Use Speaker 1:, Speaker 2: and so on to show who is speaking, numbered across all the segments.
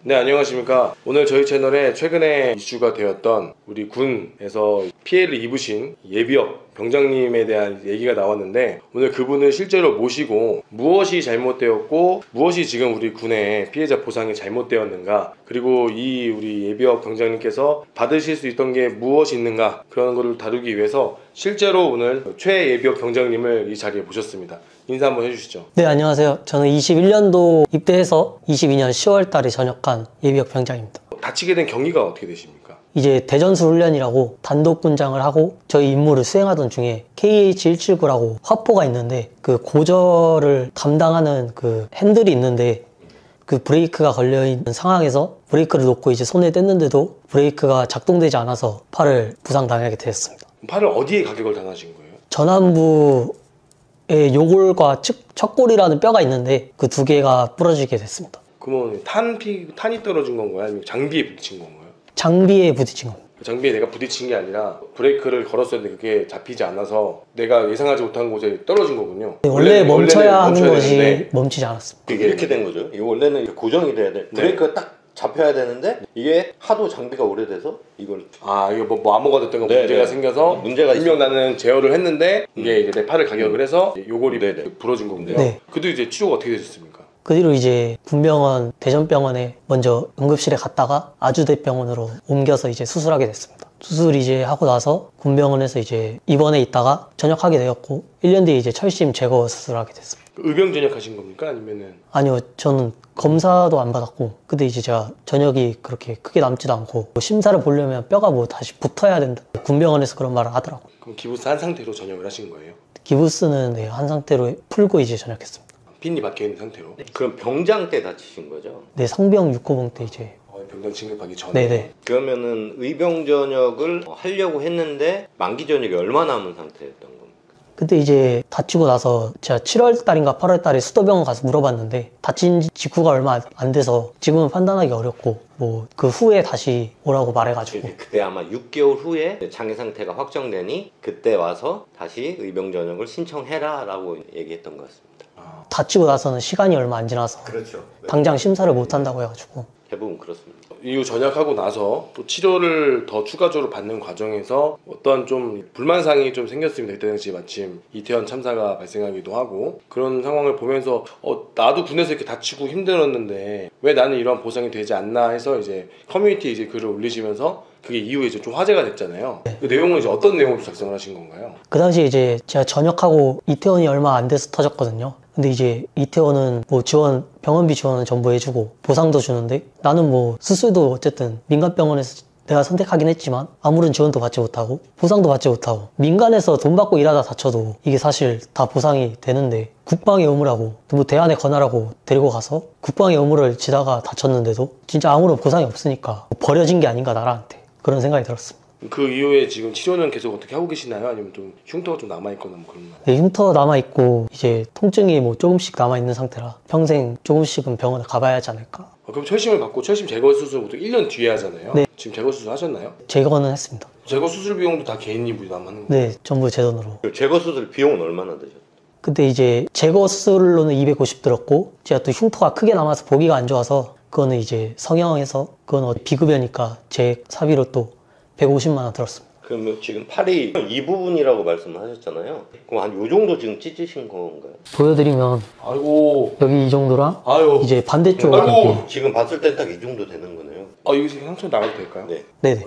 Speaker 1: 네, 안녕하십니까. 오늘 저희 채널에 최근에 이슈가 되었던 우리 군에서 피해를 입으신 예비역 병장님에 대한 얘기가 나왔는데, 오늘 그분을 실제로 모시고 무엇이 잘못되었고 무엇이 지금 우리 군의 피해자 보상이 잘못되었는가, 그리고 이 우리 예비역 병장님께서 받으실 수 있던 게 무엇이 있는가, 그런 거를 다루기 위해서 실제로 오늘 최 예비역 병장님을 이 자리에 모셨습니다. 인사 한번 해주시죠.
Speaker 2: 네, 안녕하세요. 저는 21년도 입대해서 22년 10월 달에 전역한 예비역 병장입니다.
Speaker 1: 다치게 된 경위가 어떻게 되십니까?
Speaker 2: 이제 대전수 훈련이라고 단독군장을 하고 저희 임무를 수행하던 중에 KH-179라고 화포가 있는데, 그 고저를 담당하는 그 핸들이 있는데 그 브레이크가 걸려있는 상황에서 브레이크를 놓고 이제 손에 뗐는데도 브레이크가 작동되지 않아서 팔을 부상당하게 되었습니다.
Speaker 1: 팔을 어디에 가격을 당하신 거예요?
Speaker 2: 전완부에 요골과 척골이라는 뼈가 있는데 그 두 개가 부러지게 됐습니다.
Speaker 1: 그러면 탄이 떨어진 건가요? 아니면 장비에 부딪힌 건가요?
Speaker 2: 장비에 부딪힌 겁니다.
Speaker 1: 장비에 내가 부딪힌 게 아니라 브레이크를 걸었었는데 그게 잡히지 않아서 내가 예상하지 못한 곳에 떨어진 거군요.
Speaker 2: 네, 원래 멈춰야 하는 것이
Speaker 1: 되는데
Speaker 2: 멈추지 않았습니다.
Speaker 3: 그게 이렇게 된 거죠. 이거 원래는 이렇게 고정이 돼야 돼. 브레이크가 딱 잡혀야 되는데 이게 하도 장비가 오래돼서 이걸
Speaker 1: 이거 뭐 암호가 됐던 거 문제가 생겨서
Speaker 3: 문제가
Speaker 1: 분명 나는 제어를 했는데 이게 이제 내 팔을 가격을 해서 요골이 부러진 거군요.
Speaker 2: 네.
Speaker 1: 그도 이제 치료가 어떻게 되셨습니까?
Speaker 2: 그 뒤로 이제 군병원 대전병원에 먼저 응급실에 갔다가 아주대병원으로 옮겨서 이제 수술하게 됐습니다. 수술 이제 하고 나서 군병원에서 이제 입원해 있다가 전역하게 되었고, 1년 뒤에 이제 철심 제거 수술하게 됐습니다.
Speaker 1: 의병 전역하신 겁니까? 아니면은?
Speaker 2: 아니요, 저는 검사도 안 받았고, 근데 이제 제가 전역이 그렇게 크게 남지도 않고 심사를 보려면 뼈가 뭐 다시 붙어야 된다, 군병원에서 그런 말을 하더라고요.
Speaker 1: 그럼 기부스 한 상태로 전역을 하신 거예요?
Speaker 2: 기부스는 네, 한 상태로 풀고 이제 전역했습니다.
Speaker 1: 핀이 박혀있는 상태로?
Speaker 3: 그럼 병장 때 다치신 거죠?
Speaker 2: 네, 상병 6호봉 때 이제.
Speaker 1: 병장 진급하기 전에?
Speaker 2: 네네.
Speaker 3: 그러면은 의병 전역을 하려고 했는데 만기 전역이 얼마 남은 상태였던 겁니까?
Speaker 2: 그때 이제 다치고 나서 제가 7월 달인가 8월 달에 수도병원 가서 물어봤는데, 다친 직후가 얼마 안 돼서 지금은 판단하기 어렵고 뭐 그 후에 다시 오라고 말해가지고.
Speaker 3: 그때 아마 6개월 후에 장애 상태가 확정되니 그때 와서 다시 의병 전역을 신청해라 라고 얘기했던 것 같습니다.
Speaker 2: 다치고 나서는 시간이 얼마 안 지나서
Speaker 3: 그렇죠.
Speaker 2: 당장 심사를 못 한다고 해가지고.
Speaker 3: 대부분 그렇습니다.
Speaker 1: 이후 전역하고 나서 또 치료를 더 추가적으로 받는 과정에서 어떠한 좀 불만사항이 좀 생겼습니다. 그때 당시 마침 이태원 참사가 발생하기도 하고, 그런 상황을 보면서 나도 군에서 이렇게 다치고 힘들었는데 왜 나는 이런 보상이 되지 않나 해서 이제 커뮤니티에 이제 글을 올리시면서 그게 이후에 이제 좀 화제가 됐잖아요. 그 내용은 이제 어떤 내용으로 작성을 하신 건가요?
Speaker 2: 그 당시에 이제 제가 전역하고 이태원이 얼마 안 돼서 터졌거든요. 근데 이제 이태원은 뭐 병원비 지원은 전부 해주고 보상도 주는데, 나는 뭐 수술도 어쨌든 민간병원에서 내가 선택하긴 했지만 아무런 지원도 받지 못하고 보상도 받지 못하고, 민간에서 돈 받고 일하다 다쳐도 이게 사실 다 보상이 되는데 국방의 의무라고 뭐 대안에 관하라고 데리고 가서 국방의 의무를 지다가 다쳤는데도 진짜 아무런 보상이 없으니까 버려진 게 아닌가 나라한테, 그런 생각이 들었습니다.
Speaker 1: 그 이후에 지금 치료는 계속 어떻게 하고 계시나요? 아니면 좀 흉터가 좀 남아있거나 뭐 그런 거?
Speaker 2: 네, 흉터 남아있고 이제 통증이 뭐 조금씩 남아있는 상태라 평생 조금씩은 병원에 가봐야 하지 않을까.
Speaker 1: 그럼 철심을 받고 철심 제거 수술 보통 1년 뒤에 하잖아요?
Speaker 2: 네.
Speaker 1: 지금 제거 수술 하셨나요?
Speaker 2: 제거는 했습니다.
Speaker 1: 제거 수술 비용도 다 개인이 부담하는 거예요?
Speaker 2: 네, 전부 제 돈으로.
Speaker 3: 제거 수술 비용은 얼마나 드셨어요?
Speaker 2: 그때 이제 제거 수술로는 250 들었고, 제가 또 흉터가 크게 남아서 보기가 안 좋아서 그거는 이제 성형해서, 그건 비급여니까 제 사비로 또 150만 원 들었습니다.
Speaker 3: 그러면 지금 팔이 이 부분이라고 말씀하셨잖아요. 그럼 한 요 정도 지금 찢으신 건가요?
Speaker 2: 보여드리면
Speaker 1: 아이고,
Speaker 2: 여기 이 정도랑
Speaker 1: 아유,
Speaker 2: 이제 반대쪽
Speaker 1: 아이고.
Speaker 2: 여기.
Speaker 3: 지금 봤을 때 딱 이 정도 되는 거네요.
Speaker 1: 이거 지금 상처 나가도 될까요?
Speaker 3: 네.
Speaker 2: 네네.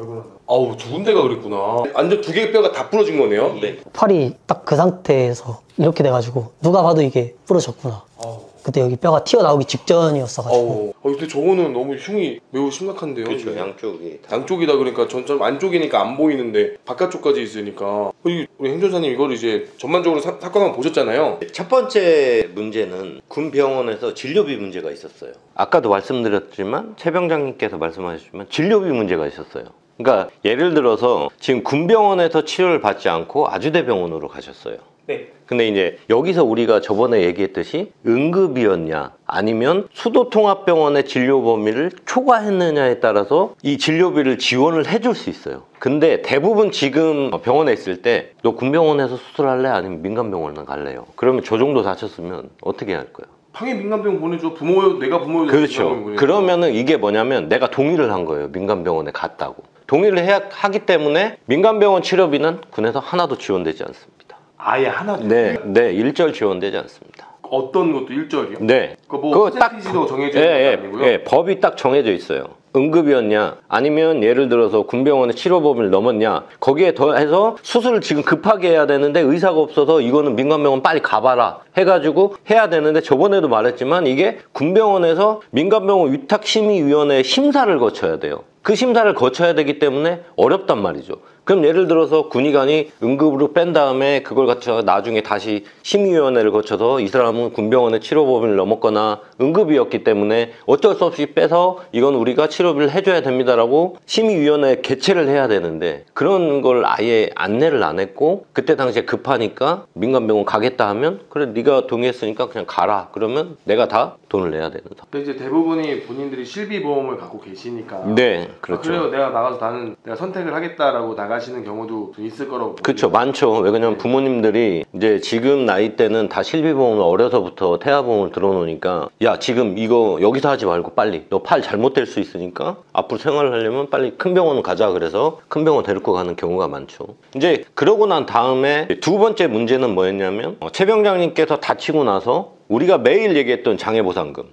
Speaker 1: 아우, 두 군데가 그랬구나. 완전 두 개의 뼈가 다 부러진 거네요?
Speaker 3: 네.
Speaker 2: 팔이 딱 그 상태에서 이렇게 돼가지고 누가 봐도 이게 부러졌구나.
Speaker 1: 아우.
Speaker 2: 그때 여기 뼈가 튀어나오기 직전이었어가지고.
Speaker 1: 근데 저거는 너무 흉이 매우 심각한데요?
Speaker 3: 그렇죠.
Speaker 1: 이게?
Speaker 3: 양쪽이 다.
Speaker 1: 양쪽이다. 그러니까 전 안쪽이니까 안 보이는데 바깥쪽까지 있으니까. 우리 행정사님 이걸 이제 전반적으로 사건만 보셨잖아요.
Speaker 3: 첫 번째 문제는 군 병원에서 진료비 문제가 있었어요. 아까도 말씀드렸지만 최 병장님께서 말씀하셨지만 진료비 문제가 있었어요. 그러니까 예를 들어서 지금 군 병원에서 치료를 받지 않고 아주대병원으로 가셨어요.
Speaker 1: 네.
Speaker 3: 근데 이제 여기서 우리가 저번에 얘기했듯이 응급이었냐 아니면 수도통합병원의 진료 범위를 초과했느냐에 따라서 이 진료비를 지원을 해줄 수 있어요. 근데 대부분 지금 병원에 있을 때 너 군병원에서 수술할래? 아니면 민간병원에 갈래요? 그러면 저 정도 다쳤으면 어떻게 할 거예요?
Speaker 1: 당연히 민간병원 보내줘. 내가 부모여도
Speaker 3: 그렇죠. 그러면은 이게 뭐냐면 내가 동의를 한 거예요. 민간병원에 갔다고. 동의를 하기 때문에 민간병원 치료비는 군에서 하나도 지원되지 않습니다.
Speaker 1: 아예 하나도?
Speaker 3: 네, 일절 지원되지 않습니다.
Speaker 1: 어떤 것도 일절이요?
Speaker 3: 네.
Speaker 1: 그거 퍼센티지도 정해져 있는 거 아니고요?
Speaker 3: 예, 법이 딱 정해져 있어요. 응급이었냐 아니면 예를 들어서 군병원의 치료 범위를 넘었냐 거기에 더해서 수술을 지금 급하게 해야 되는데 의사가 없어서 이거는 민간병원 빨리 가봐라 해가지고 해야 되는데 저번에도 말했지만 이게 군병원에서 민간병원 위탁심의위원회 심사를 거쳐야 돼요. 그 심사를 거쳐야 되기 때문에 어렵단 말이죠. 그럼 예를 들어서 군의관이 응급으로 뺀 다음에 그걸 갖춰 나중에 다시 심의위원회를 거쳐서 이 사람은 군병원의 치료 범위를 넘었거나 응급이었기 때문에 어쩔 수 없이 빼서 이건 우리가 치료비를 해줘야 됩니다라고 심의위원회 개최를 해야 되는데 그런 걸 아예 안내를 안 했고 그때 당시에 급하니까 민간병원 가겠다 하면 그래 네가 동의했으니까 그냥 가라 그러면 내가 다 돈을 내야 되는 상황.
Speaker 1: 근데 이제 대부분이 본인들이 실비보험을 갖고 계시니까
Speaker 3: 네, 그렇죠.
Speaker 1: 그래요. 내가 나가서 내가 선택을 하겠다라고 나가시는 경우도 좀 있을 거라고.
Speaker 3: 그렇죠. 많죠. 왜냐면 부모님들이 이제 지금 나이 때는 다 실비보험을 어려서부터 태아보험을 들어놓으니까 야 지금 이거 여기서 하지 말고 빨리 너 팔 잘못될 수 있으니까 앞으로 생활을 하려면 빨리 큰 병원 가자 그래서 큰 병원 데리고 가는 경우가 많죠. 이제 그러고 난 다음에 두 번째 문제는 뭐였냐면 최 병장님께서 다치고 나서 우리가 매일 얘기했던 장애보상금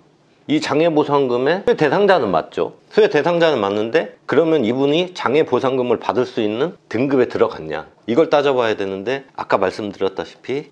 Speaker 3: 이 장애보상금의 수혜 대상자는 맞죠. 수혜 대상자는 맞는데 그러면 이분이 장애보상금을 받을 수 있는 등급에 들어갔냐 이걸 따져봐야 되는데 아까 말씀드렸다시피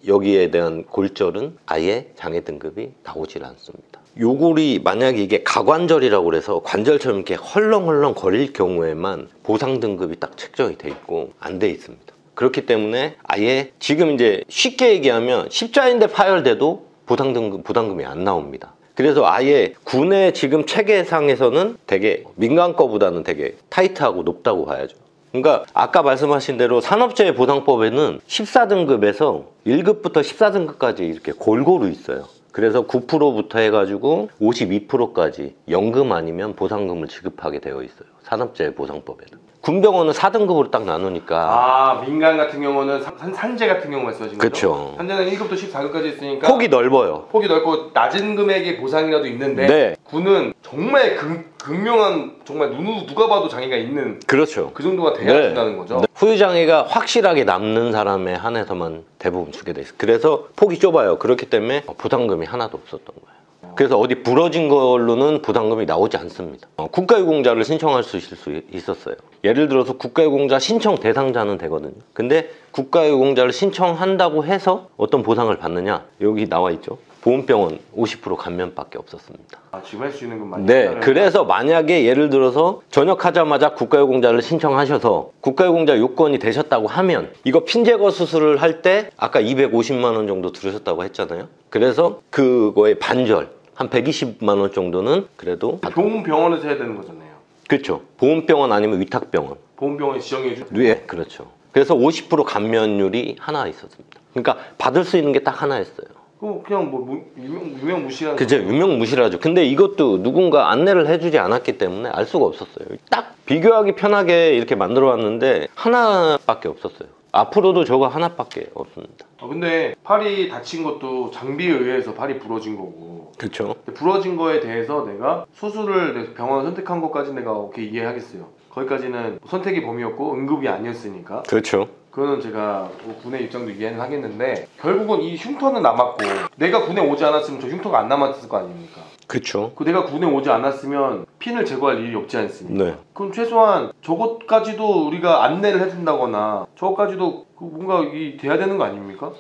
Speaker 3: 여기에 대한 골절은 아예 장애 등급이 나오질 않습니다. 요골이 만약에 이게 가관절이라고 그래서 관절처럼 이렇게 헐렁헐렁 거릴 경우에만 보상 등급이 딱 책정이 돼 있고 안 돼 있습니다. 그렇기 때문에 아예 지금 이제 쉽게 얘기하면 십자인대 파열돼도 부담금이 안 나옵니다. 그래서 아예 군의 지금 체계상에서는 되게 민간 거보다는 되게 타이트하고 높다고 봐야죠. 그러니까 아까 말씀하신 대로 산업재해보상법에는 14등급에서 1급부터 14등급까지 이렇게 골고루 있어요. 그래서 9%부터 해가지고 52%까지 연금 아니면 보상금을 지급하게 되어 있어요. 산업재해보상법에는. 군병원은 4등급으로 딱 나누니까
Speaker 1: 민간 같은 경우는 산재 같은 경우 말씀하신 거죠?
Speaker 3: 그렇죠.
Speaker 1: 산재는 1급부터 14급까지 있으니까
Speaker 3: 폭이 넓어요.
Speaker 1: 폭이 넓고 낮은 금액의 보상이라도 있는데
Speaker 3: 네.
Speaker 1: 군은 정말 극명한 정말 누가 봐도 장애가 있는
Speaker 3: 그렇죠.
Speaker 1: 그 정도가 돼야
Speaker 3: 네.
Speaker 1: 된다는 거죠.
Speaker 3: 네. 후유장애가 확실하게 남는 사람에 한해서만 대부분 주게 돼 있어요. 그래서 폭이 좁아요. 그렇기 때문에 보상금이 하나도 없었던 거예요. 그래서 어디 부러진 걸로는 부담금이 나오지 않습니다. 국가유공자를 신청할 수 있었어요. 예를 들어서 국가유공자 신청 대상자는 되거든요. 근데 국가유공자를 신청한다고 해서 어떤 보상을 받느냐 여기 나와 있죠. 보험병원 50% 감면밖에 없었습니다.
Speaker 1: 지금 할 수 있는 건 많이.
Speaker 3: 네, 그래서 만약에 예를 들어서 전역하자마자 국가유공자를 신청하셔서 국가유공자 요건이 되셨다고 하면 이거 핀제거 수술을 할 때 아까 250만 원 정도 들으셨다고 했잖아요. 그래서 그거의 반절 한 120만 원 정도는 그래도
Speaker 1: 보험병원에서 해야 되는 거잖아요.
Speaker 3: 그렇죠. 보험병원 아니면 위탁병원.
Speaker 1: 보험병원이 지정해 주.
Speaker 3: 네, 그렇죠. 그래서 50% 감면율이 하나 있었습니다. 그러니까 받을 수 있는 게 딱 하나였어요.
Speaker 1: 그냥 유명무실한.
Speaker 3: 그죠, 유명무실하죠. 근데 이것도 누군가 안내를 해주지 않았기 때문에 알 수가 없었어요. 딱 비교하기 편하게 이렇게 만들어왔는데 하나밖에 없었어요. 앞으로도 저거 하나밖에 없습니다.
Speaker 1: 근데 팔이 다친 것도 장비에 의해서 팔이 부러진 거고.
Speaker 3: 그렇죠.
Speaker 1: 부러진 거에 대해서 내가 수술을 병원 선택한 것까지 내가 오케이 이해하겠어요. 거기까지는 선택의 범위였고 응급이 아니었으니까.
Speaker 3: 그렇죠.
Speaker 1: 그거는 제가 군의 입장도 이해는 하겠는데 결국은 이 흉터는 남았고 내가 군에 오지 않았으면 저 흉터가 안 남았을 거 아닙니까?
Speaker 3: 그렇죠.
Speaker 1: 내가 군에 오지 않았으면 핀을 제거할 일이 없지 않습니까?
Speaker 3: 네.
Speaker 1: 그럼 최소한 저것까지도 우리가 안내를 해준다거나 저것까지도 뭔가 돼야 되는 거 아닙니까?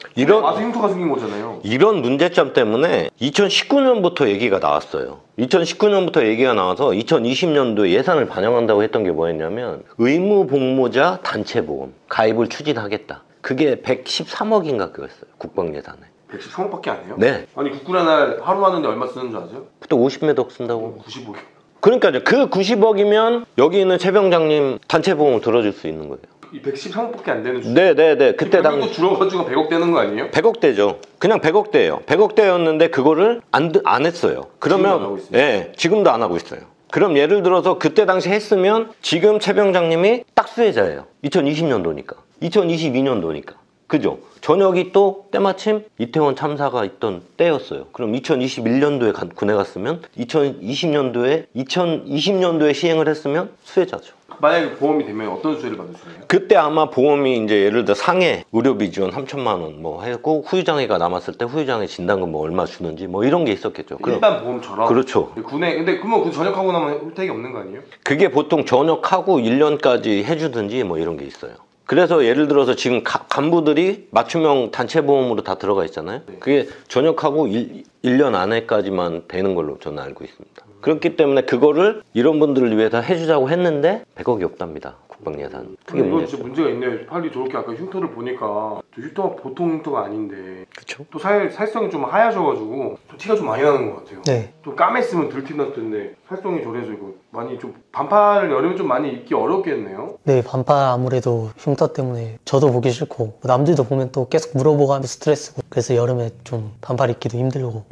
Speaker 1: 와서 흉터가 생긴 거잖아요.
Speaker 3: 이런 문제점 때문에 2019년부터 얘기가 나왔어요. 2019년부터 얘기가 나와서 2020년도에 예산을 반영한다고 했던 게 뭐였냐면 의무복무자 단체보험 가입을 추진하겠다. 그게 113억인가 그거였어요. 국방 예산에.
Speaker 1: 113억밖에 안 해요?
Speaker 3: 네.
Speaker 1: 아니 국군의 날 하루 하는데 얼마 쓰는 줄 아세요?
Speaker 3: 또 50매덕 쓴다고.
Speaker 1: 95억.
Speaker 3: 그러니까요. 그 90억이면 여기 있는 최 병장님 단체보험을 들어줄 수 있는 거예요.
Speaker 1: 이 113억밖에 안 되는 주.
Speaker 3: 네네네. 그때
Speaker 1: 당시 줄어가지고 100억 되는 거 아니에요?
Speaker 3: 100억대죠. 그냥 100억대예요. 100억대였는데 그거를 안 했어요. 그러면
Speaker 1: 지금도 안 하고 있어요?
Speaker 3: 네, 지금도 안 하고 있어요. 그럼 예를 들어서 그때 당시 했으면 지금 최 병장님이 딱 수혜자예요. 2020년도니까. 2022년도니까. 그죠? 전역이 또 때마침 이태원 참사가 있던 때였어요. 그럼 2021년도에 군에 갔으면 2020년도에 시행을 했으면 수혜자죠.
Speaker 1: 만약에 보험이 되면 어떤 수혜를 받을 수 있나요?
Speaker 3: 그때 아마 보험이 이제 예를 들어 상해 의료비 지원 3천만 원 뭐 했고 후유장애가 남았을 때 후유장애 진단금 뭐 얼마 주는지 뭐 이런 게 있었겠죠.
Speaker 1: 일반 보험처럼.
Speaker 3: 그렇죠.
Speaker 1: 군에 근데 그러면 그 전역하고 나면 혜택이 없는 거 아니에요?
Speaker 3: 그게 보통 전역하고 1년까지 해주든지 뭐 이런 게 있어요. 그래서 예를 들어서 지금 간부들이 맞춤형 단체 보험으로 다 들어가 있잖아요.
Speaker 1: 네.
Speaker 3: 그게 전역하고 1년 안에까지만 되는 걸로 저는 알고 있습니다. 그렇기 때문에 그거를 이런 분들을 위해서 해주자고 했는데 100억이 없답니다. 국방 예산. 그게
Speaker 1: 이건
Speaker 3: 문제죠.
Speaker 1: 진짜 문제가 있네요. 빨리 저렇게 아까 흉터를 보니까 저 흉터가 보통 흉터가 아닌데
Speaker 3: 그렇죠.
Speaker 1: 또 살성이 좀 하얘져가지고 또 티가 좀 많이 나는 것 같아요.
Speaker 2: 네.
Speaker 1: 좀 까맸으면 덜 티 났을 텐데 살성이 저래서 이거 많이 좀 반팔을 여름에 좀 많이 입기 어렵겠네요.
Speaker 2: 네, 반팔 아무래도 흉터 때문에 저도 보기 싫고 남들도 보면 또 계속 물어보고 하면 스트레스고 그래서 여름에 좀 반팔 입기도 힘들고.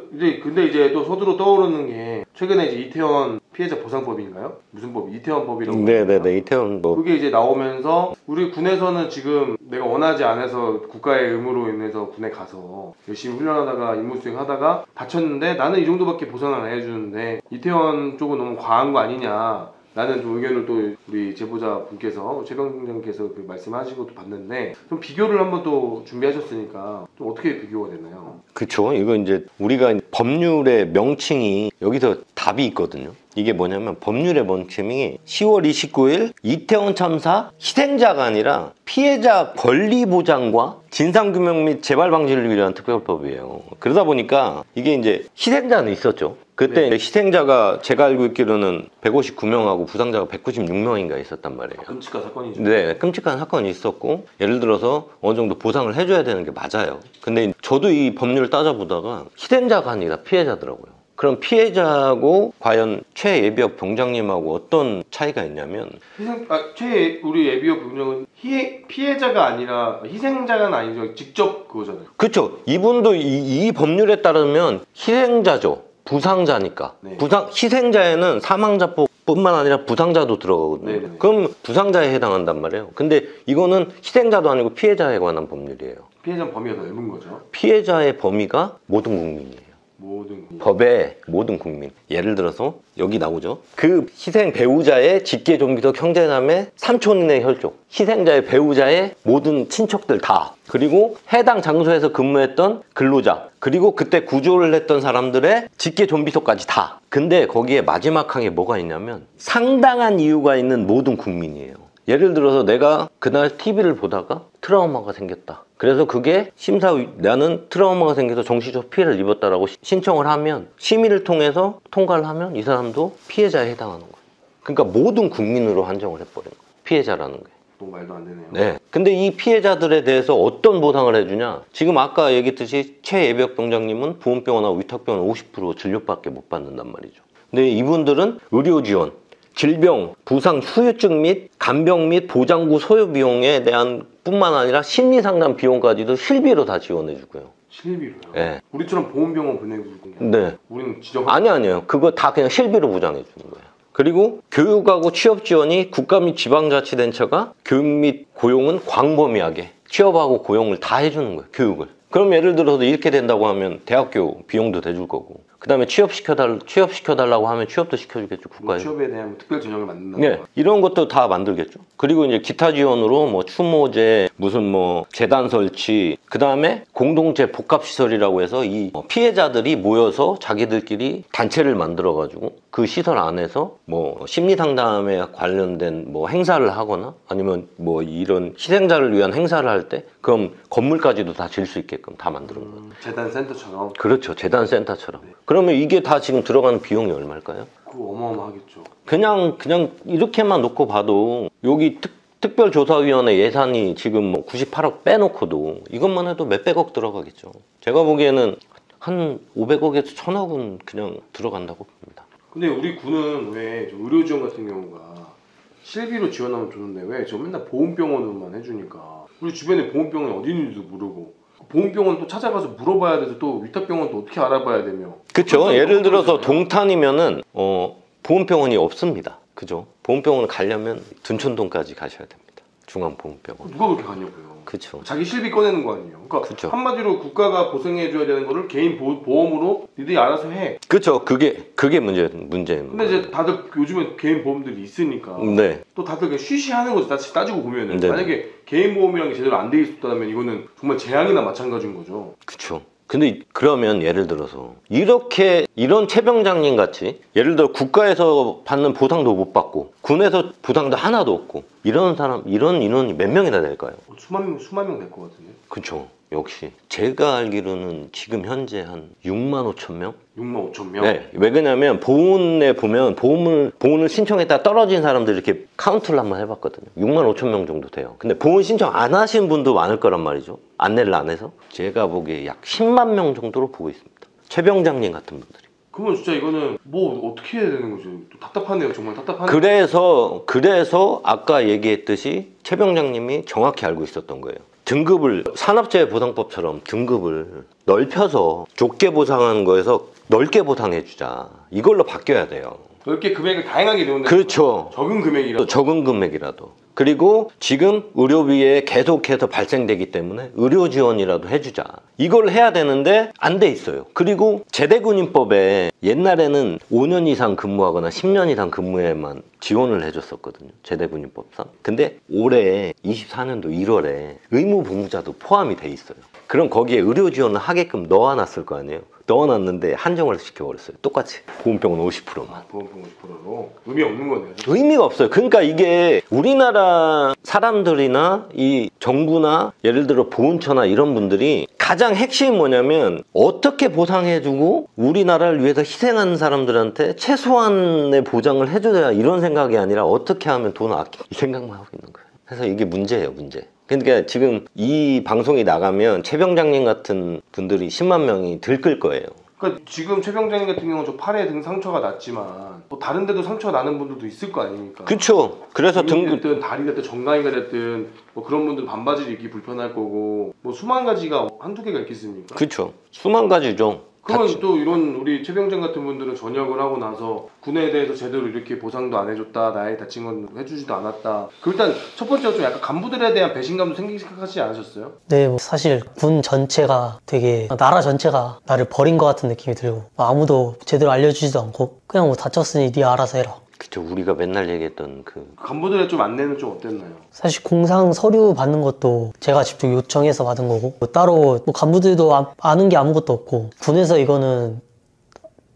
Speaker 1: 근데 이제 또 서두로 떠오르는 게 최근에 이제 이태원 피해자 보상법인가요? 무슨 법? 이태원법이라고.
Speaker 3: 네네네. 이태원 뭐
Speaker 1: 그게 이제 나오면서 우리 군에서는 지금 내가 원하지 않아서 국가의 의무로 인해서 군에 가서 열심히 훈련하다가 임무 수행하다가 다쳤는데 나는 이 정도밖에 보상을 안 해주는데 이태원 쪽은 너무 과한 거 아니냐 라는 좀 의견을 또 우리 제보자 분께서 최병장께서 그 말씀하시고 또 봤는데 좀 비교를 한번 또 준비하셨으니까 좀 어떻게 비교가 되나요?
Speaker 3: 그쵸. 이거 이제 우리가 법률의 명칭이 여기서 답이 있거든요. 이게 뭐냐면 법률의 명칭이 10월 29일 이태원 참사 희생자가 아니라 피해자 권리 보장과 진상규명 및 재발 방지를 위한 특별법이에요. 그러다 보니까 이게 이제 희생자는 있었죠. 그때
Speaker 1: 네.
Speaker 3: 희생자가 제가 알고 있기로는 159명하고 부상자가 196명인가 있었단 말이에요.
Speaker 1: 끔찍한 사건이죠.
Speaker 3: 네, 끔찍한 사건이 있었고 예를 들어서 어느 정도 보상을 해줘야 되는 게 맞아요. 근데 저도 이 법률을 따져보다가 희생자가 아니라 피해자더라고요. 그럼 피해자하고 과연 최예비역 병장님하고 어떤 차이가 있냐면
Speaker 1: 우리 예비역 병장은 피해자가 아니라 희생자가 아니죠. 직접 그거잖아요.
Speaker 3: 그렇죠. 이분도 이 법률에 따르면 희생자죠. 부상자니까.
Speaker 1: 네.
Speaker 3: 희생자에는 사망자뿐만 아니라 부상자도 들어가거든요.
Speaker 1: 네네.
Speaker 3: 그럼 부상자에 해당한단 말이에요. 근데 이거는 희생자도 아니고 피해자에 관한 법률이에요.
Speaker 1: 피해자는 범위가 더 넓은 거죠.
Speaker 3: 피해자의 범위가 모든 국민이에요.
Speaker 1: 모든
Speaker 3: 법의 모든 국민. 예를 들어서 여기 나오죠. 그 희생 배우자의 직계 종기적 형제남의 삼촌의 혈족. 희생자의 배우자의 모든 친척들 다. 그리고 해당 장소에서 근무했던 근로자. 그리고 그때 구조를 했던 사람들의 직계 좀비속까지 다. 근데 거기에 마지막 항에 뭐가 있냐면 상당한 이유가 있는 모든 국민이에요. 예를 들어서 내가 그날 TV를 보다가 트라우마가 생겼다. 그래서 그게 나는 트라우마가 생겨서 정신적 피해를 입었다라고 신청을 하면 심의를 통해서 통과를 하면 이 사람도 피해자에 해당하는 거예요. 그러니까 모든 국민으로 한정을 해버린 거예요. 피해자라는 게.
Speaker 1: 너무 말도 안 되네요.
Speaker 3: 네. 근데 이 피해자들에 대해서 어떤 보상을 해주냐? 지금 아까 얘기했듯이 최예비역 병장님은 보험병원하고 위탁병원 50% 진료밖에 못 받는단 말이죠. 근데 이분들은 의료 지원, 질병, 부상, 후유증 및 간병 및 보장구 소요 비용에 대한 뿐만 아니라 심리 상담 비용까지도 실비로 다 지원해 주고요.
Speaker 1: 실비로요?
Speaker 3: 네.
Speaker 1: 우리처럼 보험병원 보내고
Speaker 3: 네.
Speaker 1: 우리는 지정
Speaker 3: 아니요. 그거 다 그냥 실비로 보장해 주는 거예요. 그리고 교육하고 취업 지원이 국가 및 지방자치단체가 교육 및 고용은 광범위하게 취업하고 고용을 다 해주는 거예요. 교육을. 그럼 예를 들어서 이렇게 된다고 하면 대학교 비용도 대줄 거고 그 다음에 취업시켜달라고 하면 취업도 시켜주겠죠, 국가에서.
Speaker 1: 취업에 대한 특별 전형을 만든다.
Speaker 3: 네, 이런 것도 다 만들겠죠. 그리고 이제 기타 지원으로 뭐 추모제, 무슨 뭐 재단 설치, 그 다음에 공동체 복합시설이라고 해서 이 피해자들이 모여서 자기들끼리 단체를 만들어가지고 그 시설 안에서 뭐 심리 상담에 관련된 뭐 행사를 하거나 아니면 뭐 이런 희생자를 위한 행사를 할 때 그럼 건물까지도 다 질 수 있게끔 다 만드는 거예요.
Speaker 1: 재단 센터처럼.
Speaker 3: 그렇죠, 재단 센터처럼. 그러면 이게 다 지금 들어가는 비용이 얼마일까요?
Speaker 1: 그거 어마어마하겠죠.
Speaker 3: 그냥 이렇게만 놓고 봐도 여기 특별조사위원회 예산이 지금 뭐 98억 빼놓고도 이것만 해도 몇백억 들어가겠죠. 제가 보기에는 한 500억에서 1000억은 그냥 들어간다고 봅니다.
Speaker 1: 근데 우리 군은 왜 의료 지원 같은 경우가 실비로 지원하면 좋은데 왜 저 맨날 보험병원으로만 해주니까 우리 주변에 보험병원이 어디 있는지도 모르고 보험병원 또 찾아가서 물어봐야 돼서 또 위탁병원 또 어떻게 알아봐야 되며.
Speaker 3: 그렇죠. 예를 들어서 동탄이면은 보험병원이 없습니다. 그죠? 보험병원 가려면 둔촌동까지 가셔야 됩니다. 중앙보험병원.
Speaker 1: 누가 그렇게 가냐고요.
Speaker 3: 그쵸.
Speaker 1: 자기 실비 꺼내는 거 아니에요. 그러니까
Speaker 3: 그쵸.
Speaker 1: 한마디로 국가가 보상해줘야 되는 거를 개인 보험으로 니들이 알아서 해.
Speaker 3: 그쵸. 그게 문제인
Speaker 1: 근데
Speaker 3: 거예요.
Speaker 1: 이제 다들 요즘에 개인 보험들이 있으니까
Speaker 3: 네.
Speaker 1: 또 다들 그냥 쉬쉬하는 거지. 따지고 보면은
Speaker 3: 네.
Speaker 1: 만약에 개인 보험이랑 게 제대로 안 돼 있었다면 이거는 정말 재앙이나 마찬가지인 거죠.
Speaker 3: 그쵸. 근데 그러면 예를 들어서 이런 최병장님 같이 예를 들어 국가에서 받는 보상도 못 받고 군에서 보상도 하나도 없고 이런 인원이 몇 명이나 될까요?
Speaker 1: 수만 명 될 것 같은데.
Speaker 3: 그쵸. 역시 제가 알기로는 지금 현재 한 6만 5천 명?
Speaker 1: 6만 5천 명.
Speaker 3: 네. 왜 그러냐면 보훈에 보면 보훈을 신청했다 떨어진 사람들 이렇게 카운트를 한번 해봤거든요. 6만 5천 명 정도 돼요. 근데 보훈 신청 안 하신 분도 많을 거란 말이죠. 안내를 안 해서. 제가 보기에 약 10만 명 정도로 보고 있습니다. 최병장님 같은 분들이.
Speaker 1: 그러면 진짜 이거는 뭐 어떻게 해야 되는 거죠? 또 답답하네요. 정말 답답하네요.
Speaker 3: 그래서 아까 얘기했듯이 최병장님이 정확히 알고 있었던 거예요. 등급을 산업재해보상법처럼 등급을 넓혀서 좁게 보상하는 거에서 넓게 보상해주자. 이걸로 바뀌어야 돼요.
Speaker 1: 넓게 금액을 다양하게 내는데
Speaker 3: 그렇죠.
Speaker 1: 적은 금액이라도.
Speaker 3: 적은 금액이라도. 그리고 지금 의료비에 계속해서 발생되기 때문에 의료 지원이라도 해주자. 이걸 해야 되는데 안 돼 있어요. 그리고 제대군인법에 옛날에는 5년 이상 근무하거나 10년 이상 근무에만 지원을 해줬었거든요. 제대군인법상. 근데 올해 24년도 1월에 의무복무자도 포함이 돼 있어요. 그럼 거기에 의료 지원을 하게끔 넣어놨을 거 아니에요. 넣어놨는데 한정을 시켜버렸어요. 똑같이 보험병원 50%만.
Speaker 1: 보험금 50%로 의미 없는 거네요.
Speaker 3: 의미가 없어요. 그러니까 이게 우리나라 사람들이나 이 정부나 예를 들어 보훈처나 이런 분들이 가장 핵심이 뭐냐면 어떻게 보상해주고 우리나라를 위해서 희생하는 사람들한테 최소한의 보장을 해줘야 이런 생각이 아니라 어떻게 하면 돈을 아끼 이 생각만 하고 있는 거예요. 그래서 이게 문제예요, 문제. 그러니까 지금 이 방송이 나가면 최병장님 같은 분들이 10만 명이 들끓 거예요.
Speaker 1: 그러니까 지금 최병장님 같은 경우는 저 팔에 등 상처가 났지만 뭐 다른 데도 상처가 나는 분들도 있을 거 아닙니까?
Speaker 3: 그쵸. 그래서
Speaker 1: 등이 됐든 다리 됐든 정강이가 됐든 뭐 그런 분들 반바지를 입기 불편할 거고 뭐 수만 가지가 한두 개가 있겠습니까?
Speaker 3: 그쵸. 수만 가지죠.
Speaker 1: 그러면 또 이런 우리 최병장 같은 분들은 전역을 하고 나서 군에 대해서 제대로 이렇게 보상도 안 해줬다, 나이 다친 건 해주지도 않았다. 그 일단 첫 번째로 좀 약간 간부들에 대한 배신감도 생각하지 않으셨어요?
Speaker 2: 네, 뭐 사실 군 전체가 되게 나라 전체가 나를 버린 것 같은 느낌이 들고 아무도 제대로 알려주지도 않고 그냥 뭐 다쳤으니 네 알아서 해라.
Speaker 3: 그쵸. 우리가 맨날 얘기했던 그
Speaker 1: 간부들의 좀 안내는 좀 어땠나요?
Speaker 2: 사실 공상 서류 받는 것도 제가 직접 요청해서 받은 거고 뭐 따로 뭐 간부들도 아는 게 아무것도 없고 군에서 이거는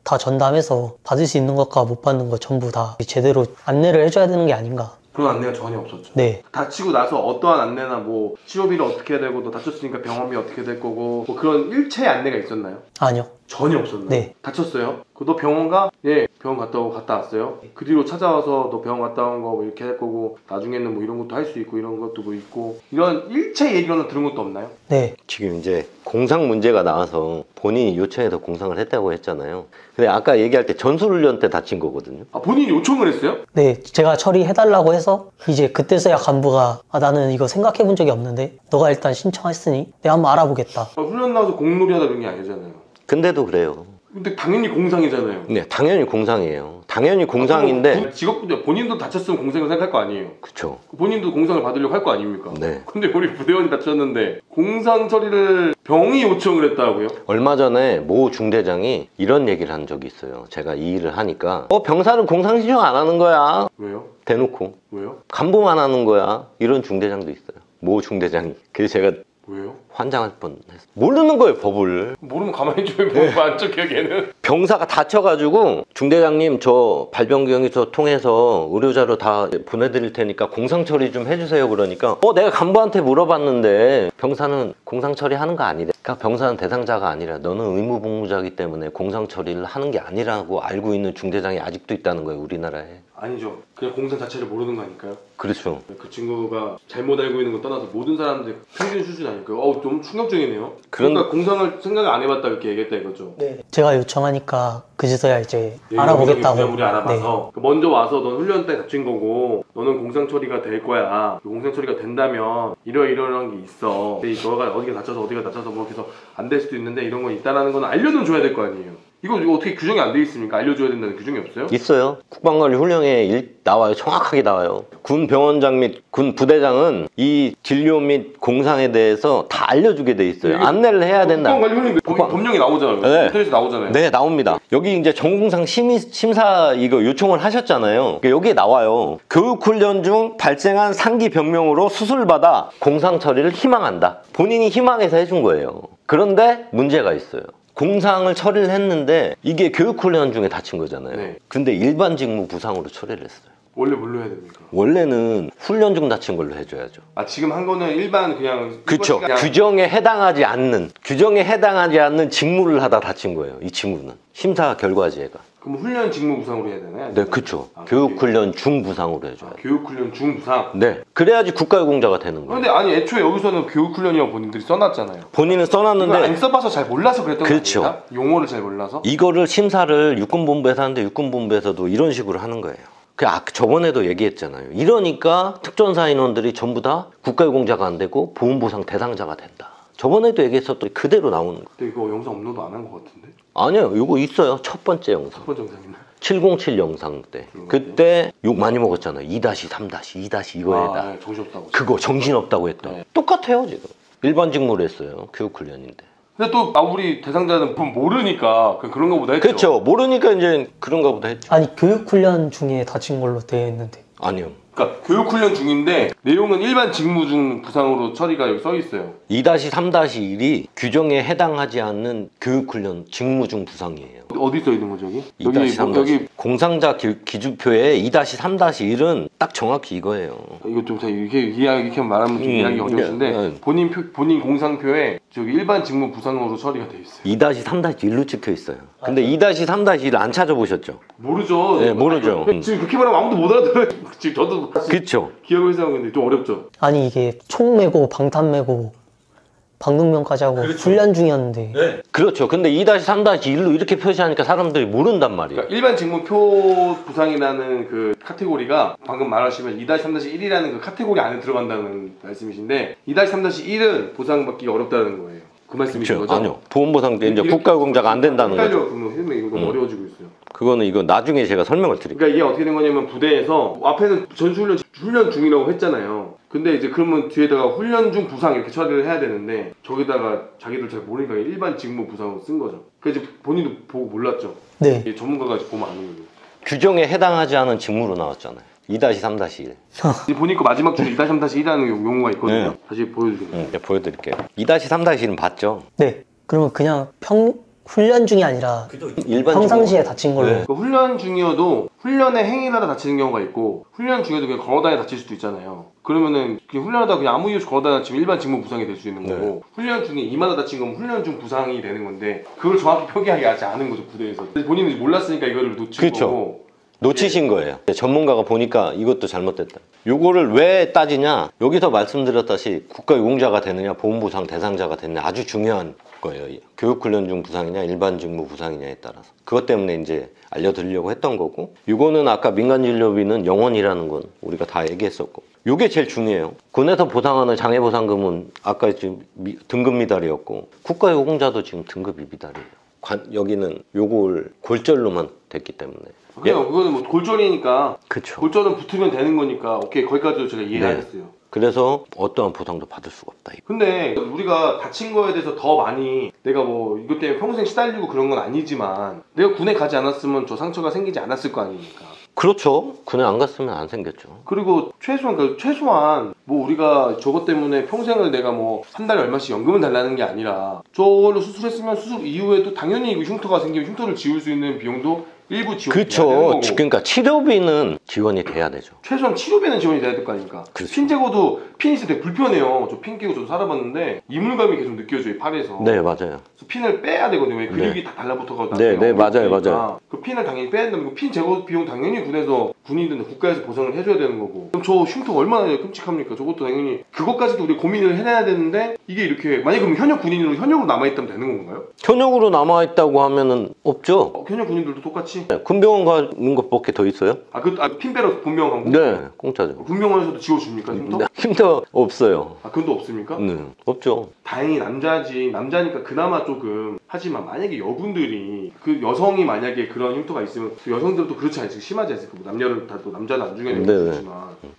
Speaker 2: 다 전담해서 받을 수 있는 것과 못 받는 것 전부 다 제대로 안내를 해줘야 되는 게 아닌가.
Speaker 1: 그런 안내가 전혀 없었죠.
Speaker 2: 네.
Speaker 1: 다치고 나서 어떠한 안내나 뭐 치료비를 어떻게 해야 되고 너 다쳤으니까 병원비 어떻게 될 거고 뭐 그런 일체의 안내가 있었나요?
Speaker 2: 아니요.
Speaker 1: 전혀 없었나요?
Speaker 2: 네.
Speaker 1: 다쳤어요? 너 병원 가? 예, 병원 갔다 왔어요. 그 뒤로 찾아와서 너 병원 갔다 온 거 뭐 이렇게 할 거고 나중에는 뭐 이런 것도 할 수 있고 이런 것도 뭐 있고 이런 일체 얘기로는 들은 것도 없나요?
Speaker 2: 네.
Speaker 3: 지금 이제 공상 문제가 나와서 본인이 요청해서 공상을 했다고 했잖아요. 근데 아까 얘기할 때 전술훈련 때 다친 거거든요.
Speaker 1: 아 본인이 요청을 했어요?
Speaker 2: 네, 제가 처리해달라고 해서 이제 그때서야 간부가 나는 이거 생각해본 적이 없는데 너가 일단 신청했으니 내가 한번 알아보겠다.
Speaker 1: 훈련 나와서 공놀이 하다 그런 게 아니잖아요.
Speaker 3: 근데도 그래요.
Speaker 1: 근데 당연히 공상이잖아요.
Speaker 3: 네, 당연히 공상이에요. 당연히 공상인데
Speaker 1: 직업부대 본인도 다쳤으면 공상을 생각할 거 아니에요.
Speaker 3: 그쵸.
Speaker 1: 본인도 공상을 받으려고 할 거 아닙니까?
Speaker 3: 네.
Speaker 1: 근데 우리 부대원이 다쳤는데 공상 처리를 병이 요청을 했다고요?
Speaker 3: 얼마 전에 모 중대장이 이런 얘기를 한 적이 있어요. 제가 이 일을 하니까 병사는 공상 신청 안 하는 거야.
Speaker 1: 왜요?
Speaker 3: 대놓고.
Speaker 1: 왜요?
Speaker 3: 간부만 하는 거야. 이런 중대장도 있어요. 모 중대장이. 그래서 제가
Speaker 1: 왜요?
Speaker 3: 환장할 뻔했어요. 모르는 거예요, 법을.
Speaker 1: 모르면 가만히 좀 해보고 안 쫓겨 걔는.
Speaker 3: 병사가 다쳐가지고 중대장님 저 발병경위서 통해서 의료자료 다 보내드릴 테니까 공상 처리 좀 해주세요. 그러니까 내가 간부한테 물어봤는데 병사는 공상 처리하는 거 아니래. 그러니까 병사는 대상자가 아니라 너는 의무복무자이기 때문에 공상 처리를 하는 게 아니라고 알고 있는 중대장이 아직도 있다는 거예요, 우리나라에.
Speaker 1: 아니죠. 그냥 공상 자체를 모르는 거 아닐까요?
Speaker 3: 그렇죠.
Speaker 1: 그 친구가 잘못 알고 있는 거 떠나서 모든 사람들 평균 수준 아닐까요? 너무 충격적이네요.
Speaker 3: 그런-
Speaker 1: 그러니까 공상을 생각 안 해봤다 이렇게 얘기했다 이거죠.
Speaker 2: 네. 제가 요청하니까 그제서야 이제
Speaker 1: 예,
Speaker 2: 알아보겠다고.
Speaker 1: 우리 알아봐서 먼저 와서 넌 훈련 때 다친 거고 너는 공상 처리가 될 거야. 공상 처리가 된다면 이러이러한 게 있어. 근데 너가 어디가 다쳐서 뭐 계속 안 될 수도 있는데 이런 거 있다라는 건 알려는 줘야 될 거 아니에요. 이거 어떻게 규정이 안 돼 있습니까? 알려줘야 된다는 규정이 없어요?
Speaker 3: 있어요. 국방관리 훈령에 나와요. 정확하게 나와요. 군 병원장 및 군 부대장은 이 진료 및 공상에 대해서 다 알려주게 돼 있어요. 안내를 해야 된다.
Speaker 1: 국방관리훈련 거기 법령이 나오잖아요.
Speaker 3: 네.
Speaker 1: 인터넷에 나오잖아요.
Speaker 3: 네, 나옵니다. 여기 이제 전공상 심사 이거 요청을 하셨잖아요. 여기에 나와요. 교육훈련 중 발생한 상기 병명으로 수술받아 공상 처리를 희망한다. 본인이 희망해서 해준 거예요. 그런데 문제가 있어요. 공상을 처리를 했는데 이게 교육훈련 중에 다친 거잖아요.
Speaker 1: 네.
Speaker 3: 근데 일반 직무 부상으로 처리를 했어요.
Speaker 1: 원래 뭘로 해야 됩니까?
Speaker 3: 원래는 훈련 중 다친 걸로 해줘야죠.
Speaker 1: 아 지금 한 거는 일반 그냥
Speaker 3: 그렇죠.
Speaker 1: 그냥
Speaker 3: 규정에 해당하지 않는 직무를 하다 다친 거예요. 이 친구는 심사 결과지가.
Speaker 1: 그럼 훈련 직무 부상으로 해야 되나요?
Speaker 3: 네, 그렇죠.
Speaker 1: 아,
Speaker 3: 교육훈련 중 부상으로 해줘야 돼요.
Speaker 1: 교육훈련 중 부상.
Speaker 3: 네, 그래야지 국가유공자가 되는 거예요.
Speaker 1: 근데 아니 애초에 여기서는 교육훈련이라고 본인들이 써놨잖아요.
Speaker 3: 본인은
Speaker 1: 이거
Speaker 3: 써놨는데
Speaker 1: 안 써봐서 잘 몰라서 그랬던
Speaker 3: 그렇죠.
Speaker 1: 거 아닙니까? 용어를 잘 몰라서.
Speaker 3: 이거를 심사를 육군본부에서 하는데 육군본부에서도 이런 식으로 하는 거예요. 저번에도 얘기했잖아요. 이러니까 특전사 인원들이 전부 다 국가유공자가 안 되고 보훈보상 대상자가 된다. 저번에도 얘기했었던 그대로 나오는 거예요.
Speaker 1: 근데 이거 영상 업로드 안 한 것 같은데?
Speaker 3: 아니요, 이거 있어요. 첫 번째 영상.
Speaker 1: 첫 번째 영상이나.
Speaker 3: 707 영상 때. 그때 욕 많이 먹었잖아요. 2-3-2- 이거에다.
Speaker 1: 네, 정신없다고.
Speaker 3: 그거 정신없다고 했다.
Speaker 1: 네.
Speaker 3: 똑같아요, 지금. 일반 직무를 했어요. 교육훈련인데.
Speaker 1: 근데 또 우리 대상자는 모르니까 그런 거보다 했죠.
Speaker 3: 그렇죠. 모르니까 이제 그런가 보다 했죠.
Speaker 2: 아니 교육훈련 중에 다친 걸로 되어 있는데.
Speaker 3: 아니요.
Speaker 1: 그러니까 교육훈련 중인데 내용은 일반 직무 중 부상으로 처리가 여기 써 있어요.
Speaker 3: 2-3-1이 규정에 해당하지 않는 교육훈련 직무 중 부상이에요.
Speaker 1: 어디 써 있는 거죠 여기?
Speaker 3: 2-3-
Speaker 1: 여기
Speaker 3: 공상자 기준표에 2-3-1은 딱 정확히 이거예요.
Speaker 1: 이거 좀 제가 이렇게 말하면 좀 이해하기 어려우신데 본인 공상표에 저기 일반 직무 부상으로 처리가 돼 있어요.
Speaker 3: 2-3-1로 찍혀 있어요. 근데 2-3-1 안 찾아보셨죠?
Speaker 1: 모르죠.
Speaker 3: 네, 모르죠.
Speaker 1: 아니, 지금 그렇게 말하면 아무도 못 알아들어요. 지금 저도
Speaker 3: 그쵸.
Speaker 1: 기억을 해서 하는데 좀 어렵죠.
Speaker 2: 아니 이게 총 메고 방탄 메고 방독면까지 하고 훈련 중이었는데.
Speaker 3: 그렇죠. 근데 2-3-1로 이렇게 표시하니까 사람들이 모른단 말이에요.
Speaker 1: 그러니까 일반 직무표 부상이라는 그 카테고리가 방금 말하시면 2-3-1이라는 그 카테고리 안에 들어간다는 말씀이신데 2-3-1은 보상받기 어렵다는 거예요. 그 말씀이신
Speaker 3: 그렇죠.
Speaker 1: 거죠?
Speaker 3: 아니요. 보험보상 때 이제 국가유공자가 안 된다는 거죠.
Speaker 1: 헷갈려. 그러면 선생님 이거 너무 어려워지고 있어요.
Speaker 3: 그거는 이거 나중에 제가 설명을 드릴게요.
Speaker 1: 그러니까 이게 어떻게 된 거냐면 부대에서 앞에는 훈련 중이라고 했잖아요. 근데 이제 그러면 뒤에다가 훈련 중 부상 이렇게 처리를 해야 되는데 저기다가 자기들 잘 모르니까 일반 직무 부상으로 쓴 거죠. 그래서 이제 본인도 보고 몰랐죠.
Speaker 2: 네.
Speaker 1: 이게 전문가가 보면 아는 거예요.
Speaker 3: 규정에 해당하지 않은 직무로 나왔잖아요. 2-3-1.
Speaker 1: 이제 보니까 마지막 줄에 2-3-1이라는 용어가 있거든요.
Speaker 3: 네.
Speaker 1: 다시 보여주세요.
Speaker 3: 제가 보여드릴게요. 2-3-1은 봤죠?
Speaker 2: 네. 그러면 그냥 훈련 중이 아니라
Speaker 3: 일반
Speaker 2: 평상시에
Speaker 3: 직무.
Speaker 2: 다친 걸로.
Speaker 3: 네.
Speaker 1: 그 훈련 중이어도 훈련의 행위를 하다 다치는 경우가 있고 훈련 중에도 그냥 걸어다니 다칠 수도 있잖아요. 그러면은 훈련하다 그냥 아무 이유 없이 걸어다니 다치면 일반 직무 부상이 될 수 있는 거고 훈련 중에 이마다 다친 거면 훈련 중 부상이 되는 건데 그걸 정확히 표기하지 않은 거죠 부대에서. 본인이 몰랐으니까 이거를 놓친
Speaker 3: 그렇죠.
Speaker 1: 거고.
Speaker 3: 놓치신 거예요. 전문가가 보니까 이것도 잘못됐다. 요거를 왜 따지냐? 여기서 말씀드렸다시 국가유공자가 되느냐 보훈보상 대상자가 되느냐 아주 중요한 거예요. 교육훈련 중 부상이냐 일반 직무 부상이냐에 따라서. 그것 때문에 이제 알려드리려고 했던 거고 이거는 아까 민간진료비는 영원이라는 건 우리가 다 얘기했었고 요게 제일 중요해요. 군에서 보상하는 장애보상금은 아까 지금 등급 미달이었고 국가유공자도 지금 등급이 미달이에요. 여기는 요걸 골절로만 됐기 때문에
Speaker 1: 그냥 그거는 뭐 골절이니까
Speaker 3: 그쵸.
Speaker 1: 골절은 붙으면 되는 거니까 오케이 거기까지도 제가 이해하겠어요.
Speaker 3: 그래서 어떠한 보상도 받을 수가 없다.
Speaker 1: 근데 우리가 다친 거에 대해서 더 많이 내가 뭐 이것 때문에 평생 시달리고 그런 건 아니지만 내가 군에 가지 않았으면 저 상처가 생기지 않았을 거 아닙니까?
Speaker 3: 그렇죠. 군에 안 갔으면 안 생겼죠.
Speaker 1: 그리고 최소한 뭐 우리가 저것 때문에 평생을 내가 뭐 한 달에 얼마씩 연금을 달라는 게 아니라 저걸로 수술했으면 수술 이후에도 당연히 흉터가 생기면 흉터를 지울 수 있는 비용도 일부 지원이 돼야 되는
Speaker 3: 그렇죠.
Speaker 1: 거고
Speaker 3: 그러니까 치료비는 지원이 돼야 되죠.
Speaker 1: 최소한 치료비는 지원이 돼야 될 거 아닙니까?
Speaker 3: 그렇죠.
Speaker 1: 핀 제거도 핀 있을 때 불편해요. 저 핀 끼고 저도 살아봤는데 이물감이 계속 느껴져요 팔에서.
Speaker 3: 네, 맞아요.
Speaker 1: 그래서 핀을 빼야 되거든요. 왜 근육이 다 달라붙어가지고.
Speaker 3: 네, 맞아요, 맞아요.
Speaker 1: 그 핀을 당연히 빼야 된다면 핀 제거 비용 당연히 군에서 군인들은 국가에서 보상을 해줘야 되는 거고. 그럼 저 흉터가 얼마나 끔찍합니까? 저것도 당연히 그것까지도 우리 고민을 해내야 되는데 이게 이렇게 만약 그럼 현역 군인으로 현역으로 남아있다면 되는 건가요?
Speaker 3: 현역으로 남아있다고 하면은 없죠.
Speaker 1: 현역 군인들도 똑같이 똑같이?
Speaker 3: 군병원 가는 것밖에 더 있어요?
Speaker 1: 핀배로 군병원 간 거?
Speaker 3: 네, 공짜죠.
Speaker 1: 군병원에서도 지워줍니까 흉터?
Speaker 3: 네, 힘도 없어요.
Speaker 1: 그건 또 없습니까?
Speaker 3: 네, 없죠.
Speaker 1: 다행히 남자니까 그나마 조금. 하지만 만약에 여분들이 그 여성이 만약에 그런 흉터가 있으면 그 여성들도 그렇지 않습니까? 심하지 않습니까? 뭐 남녀를 다 또 남자는 안 중요한 얘기지만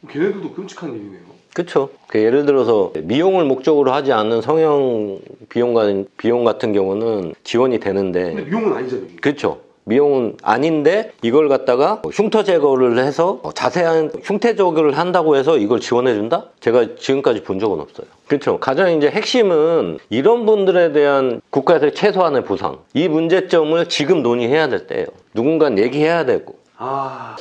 Speaker 1: 걔네들도 끔찍한 일이네요.
Speaker 3: 그렇죠. 예를 들어서 미용을 목적으로 하지 않는 성형 비용 같은 경우는 지원이 되는데.
Speaker 1: 근데 미용은 아니잖아요.
Speaker 3: 그렇죠. 미용은 아닌데 이걸 갖다가 흉터 제거를 해서 자세한 흉터 제거를 한다고 해서 이걸 지원해준다? 제가 지금까지 본 적은 없어요. 그렇죠. 가장 이제 핵심은 이런 분들에 대한 국가에서 최소한의 보상, 이 문제점을 지금 논의해야 될 때예요. 누군가 얘기해야 되고.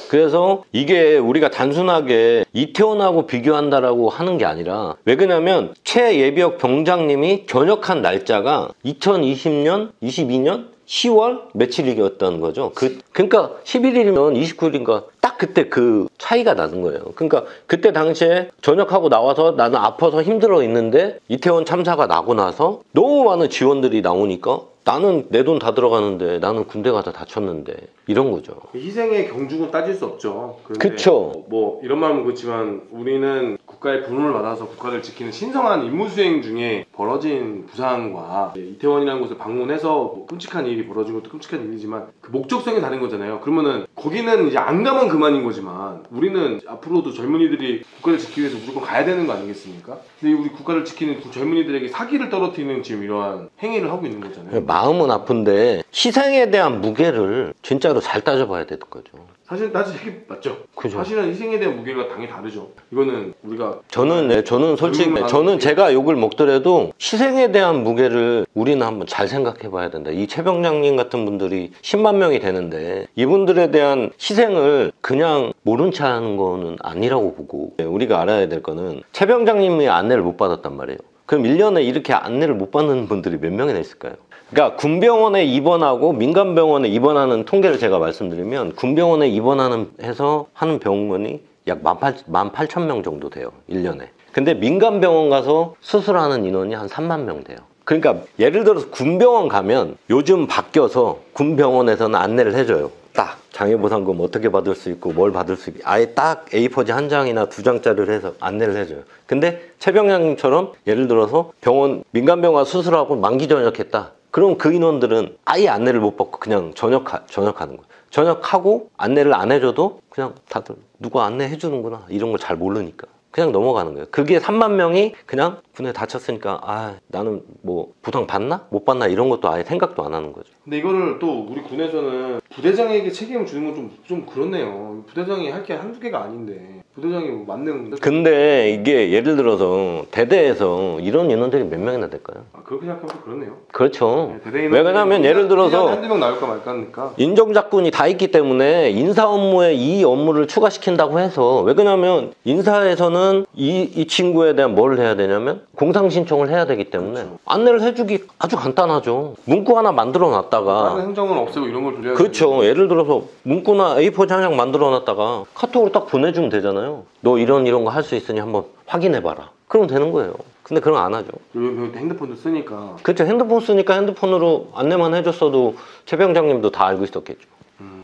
Speaker 3: 그래서 이게 우리가 단순하게 이태원하고 비교한다라고 하는 게 아니라, 왜 그러냐면 최예비역 병장님이 전역한 날짜가 2020년, 22년 10월 며칠이었다는 거죠. 그러니까 11일이면 29일인가 딱 그때 그 차이가 나는 거예요. 그러니까 그때 당시에 전역하고 나와서 나는 아파서 힘들어 있는데 이태원 참사가 나고 나서 너무 많은 지원들이 나오니까 나는 내 돈 다 들어가는데 나는 군대 가다 다쳤는데 이런 거죠.
Speaker 1: 희생의 경중은 따질 수 없죠.
Speaker 3: 그쵸.
Speaker 1: 뭐 이런 말은 그렇지만 우리는 국가의 부름을 받아서 국가를 지키는 신성한 임무 수행 중에 벌어진 부상과 이태원이라는 곳을 방문해서 뭐 끔찍한 일이 벌어진 것도 끔찍한 일이지만 그 목적성이 다른 거잖아요. 그러면은 거기는 이제 안 가면 그만인 거지만 우리는 앞으로도 젊은이들이 국가를 지키기 위해서 무조건 가야 되는 거 아니겠습니까? 근데 우리 국가를 지키는 그 젊은이들에게 사기를 떨어뜨리는 지금 이러한 행위를 하고 있는 거잖아요.
Speaker 3: 마음은 아픈데 희생에 대한 무게를 진짜로 잘 따져봐야 되는 거죠.
Speaker 1: 사실 이게 맞죠.
Speaker 3: 그죠.
Speaker 1: 사실은 희생에 대한 무게가 당연히 다르죠. 이거는 우리가
Speaker 3: 저는 솔직히 제가 욕을 먹더라도 희생에 대한 무게를 우리는 한번 잘 생각해 봐야 된다. 이 최 병장님 같은 분들이 10만 명이 되는데 이분들에 대한 희생을 그냥 모른 체 하는 거는 아니라고 보고, 우리가 알아야 될 거는 최 병장님이 안내를 못 받았단 말이에요. 그럼 1년에 이렇게 안내를 못 받는 분들이 몇 명이나 있을까요? 그러니까 군병원에 입원하고 민간병원에 입원하는 통계를 제가 말씀드리면, 군병원에 입원해서 하는 병원이 약 18,000명 정도 돼요, 1년에. 근데 민간병원 가서 수술하는 인원이 한 3만 명 돼요. 그러니까 예를 들어서 군병원 가면 요즘 바뀌어서 군병원에서는 안내를 해줘요. 딱 장애보상금 어떻게 받을 수 있고 뭘 받을 수 있고 아예 딱 A4지 한 장이나 두 장짜리를 해서 안내를 해줘요. 근데 최 병장님처럼 예를 들어서 민간병원 수술하고 만기 전역했다. 그럼 그 인원들은 아예 안내를 못 받고 그냥 전역하는 거예요. 전역하고 안내를 안 해줘도 그냥 다들 누가 안내해 주는구나 이런 걸 잘 모르니까 그냥 넘어가는 거예요. 그게 3만 명이 그냥 군에 다쳤으니까 나는 뭐 보상 받나? 못 받나? 이런 것도 아예 생각도 안 하는 거죠.
Speaker 1: 근데 이거를 또 우리 군에서는 부대장에게 책임을 주는 건 좀 그렇네요. 부대장이 할 게 한두 개가 아닌데 부대장이 뭐 맞는.
Speaker 3: 근데 이게 예를 들어서 대대에서 이런 인원들이 몇 명이나 될까요?
Speaker 1: 그렇게 생각하면 또 그렇네요.
Speaker 3: 그렇죠.
Speaker 1: 네, 대대
Speaker 3: 왜 그러냐면 예를 들어서
Speaker 1: 한두 명 나올까 말까 하니까
Speaker 3: 인정작군이 다 있기 때문에 인사 업무에 이 업무를 추가시킨다고 해서, 왜 그러냐면 인사에서는 이 친구에 대한 뭘 해야 되냐면 공상 신청을 해야 되기 때문에 그렇죠. 안내를 해주기 아주 간단하죠. 문구 하나 만들어 놨다가
Speaker 1: 다른 행정은 없애고 이런 걸 줄여야
Speaker 3: 그렇죠.
Speaker 1: 되는데.
Speaker 3: 예를 들어서 문구나 A4 한 장 만들어 놨다가 카톡으로 딱 보내주면 되잖아요. 너 이런 거 할 수 있으니 한번 확인해봐라. 그러면 되는 거예요. 근데 그런 거 안 하죠.
Speaker 1: 요즘 핸드폰도 쓰니까.
Speaker 3: 그렇죠. 핸드폰 쓰니까 핸드폰으로 안내만 해줬어도 최 병장님도 다 알고 있었겠죠.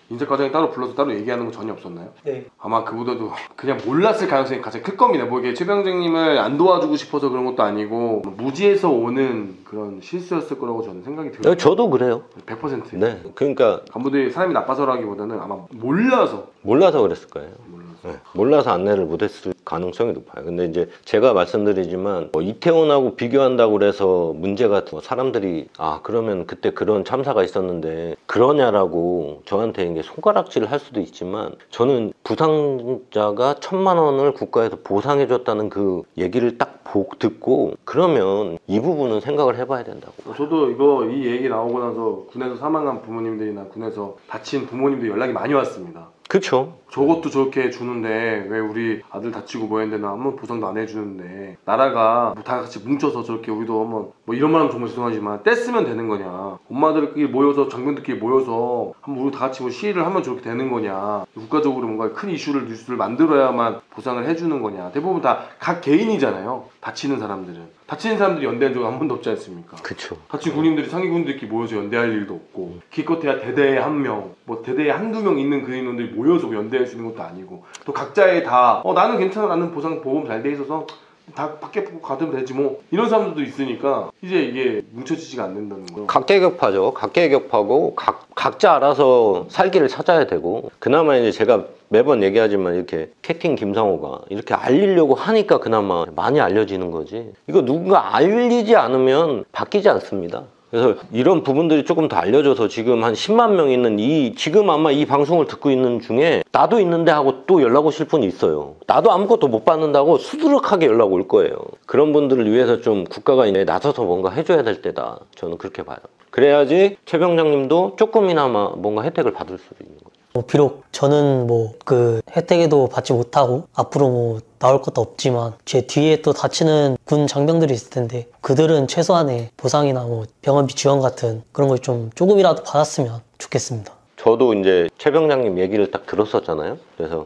Speaker 1: 인사과장이 따로 불러서 따로 얘기하는 건 전혀 없었나요?
Speaker 2: 네.
Speaker 1: 아마 그보다도 그냥 몰랐을 가능성이 가장 클 겁니다. 뭐 이게 최 병장님을 안 도와주고 싶어서 그런 것도 아니고 무지에서 오는 그런 실수였을 거라고 저는 생각이 들어요.
Speaker 3: 저도 그래요.
Speaker 1: 100%.
Speaker 3: 네. 그러니까
Speaker 1: 간부들이 사람이 나빠서라기보다는 아마 몰라서
Speaker 3: 그랬을 거예요. 네. 몰라서 안내를 못했을 가능성이 높아요. 근데 이제 제가 말씀드리지만 이태원하고 비교한다고 그래서 문제가 사람들이 그러면 그때 그런 참사가 있었는데 그러냐라고 저한테 이제 손가락질을 할 수도 있지만, 저는 부상자가 1,000만 원을 국가에서 보상해줬다는 그 얘기를 딱 듣고 그러면 이 부분은 생각을 해봐야 된다고.
Speaker 1: 저도 이 얘기 나오고 나서 군에서 사망한 부모님들이나 군에서 다친 부모님들 연락이 많이 왔습니다.
Speaker 3: 그쵸.
Speaker 1: 저것도 저렇게 주는데 왜 우리 아들 다치고 뭐 했는데 아무 보상도 안 해주는데 나라가 뭐 다 같이 뭉쳐서 저렇게 우리도 한번 뭐 이런 말 하면 정말 죄송하지만 뗐으면 되는 거냐, 엄마들끼리 모여서 장병들끼리 모여서 한번 우리 다 같이 뭐 시위를 하면 저렇게 되는 거냐, 국가적으로 뭔가 큰 뉴스를 만들어야만 보상을 해주는 거냐. 대부분 다 각 개인이잖아요. 다치는 사람들은 다치는 사람들이 연대한 적은 한 번도 없지 않습니까?
Speaker 3: 그쵸.
Speaker 1: 다친 군인들이 상위 군들끼리 모여서 연대할 일도 없고 기껏해야 대대에 한 명, 뭐 대대에 한두 명 있는 그 인원들이 모여서 연대할 수 있는 것도 아니고 또 각자의 다 나는 괜찮아, 나는 보상 보험 잘 돼 있어서 다 밖에 가면 되지 뭐 이런 사람들도 있으니까 이제 이게 뭉쳐지지가 않는다는 거.
Speaker 3: 각계격파죠. 각계격파고 각자 알아서 살 길을 찾아야 되고, 그나마 이제 제가 매번 얘기하지만 이렇게 캡틴 김상호가 이렇게 알리려고 하니까 그나마 많이 알려지는 거지. 이거 누군가 알리지 않으면 바뀌지 않습니다. 그래서 이런 부분들이 조금 더 알려져서 지금 한 10만 명 있는 지금 아마 이 방송을 듣고 있는 중에 나도 있는데 하고 또 연락 오실 분이 있어요. 나도 아무것도 못 받는다고 수두룩하게 연락 올 거예요. 그런 분들을 위해서 좀 국가가 이제 나서서 뭔가 해줘야 될 때다. 저는 그렇게 봐요. 그래야지 최 병장님도 조금이나마 뭔가 혜택을 받을 수 있는 거죠.
Speaker 2: 비록 저는 뭐 그 혜택에도 받지 못하고 앞으로 뭐 나올 것도 없지만 제 뒤에 또 다치는 군 장병들이 있을 텐데 그들은 최소한의 보상이나 뭐 병원비 지원 같은 그런 걸 좀 조금이라도 받았으면 좋겠습니다.
Speaker 3: 저도 이제 최 병장님 얘기를 딱 들었었잖아요. 그래서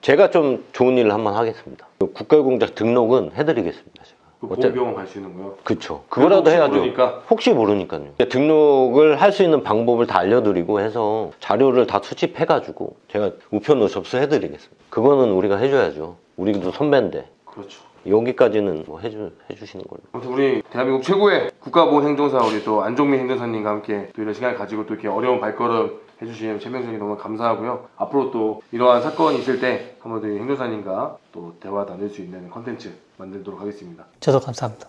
Speaker 3: 제가 좀 좋은 일을 한번 하겠습니다. 국가유공자 등록은 해드리겠습니다.
Speaker 1: 그 보험병원 갈 수 있는 거요?
Speaker 3: 그쵸. 그거라도 해야죠.
Speaker 1: 모르니까.
Speaker 3: 혹시 모르니까요. 등록을 할 수 있는 방법을 다 알려드리고 해서 자료를 다 수집해가지고 제가 우편으로 접수해드리겠습니다. 그거는 우리가 해줘야죠. 우리도 선배인데.
Speaker 1: 그렇죠.
Speaker 3: 여기까지는 뭐 해주시는 걸로.
Speaker 1: 아무튼 우리 대한민국 최고의 국가보훈 행정사 우리 또 안종민 행정사님과 함께 또 이런 시간을 가지고 또 이렇게 어려운 발걸음 해주신 최 병장님 너무 감사하고요. 앞으로 또 이러한 사건이 있을 때 한번 더 행정사님과 또 대화 나눌 수 있는 컨텐츠 만들도록 하겠습니다.
Speaker 2: 저도 감사합니다.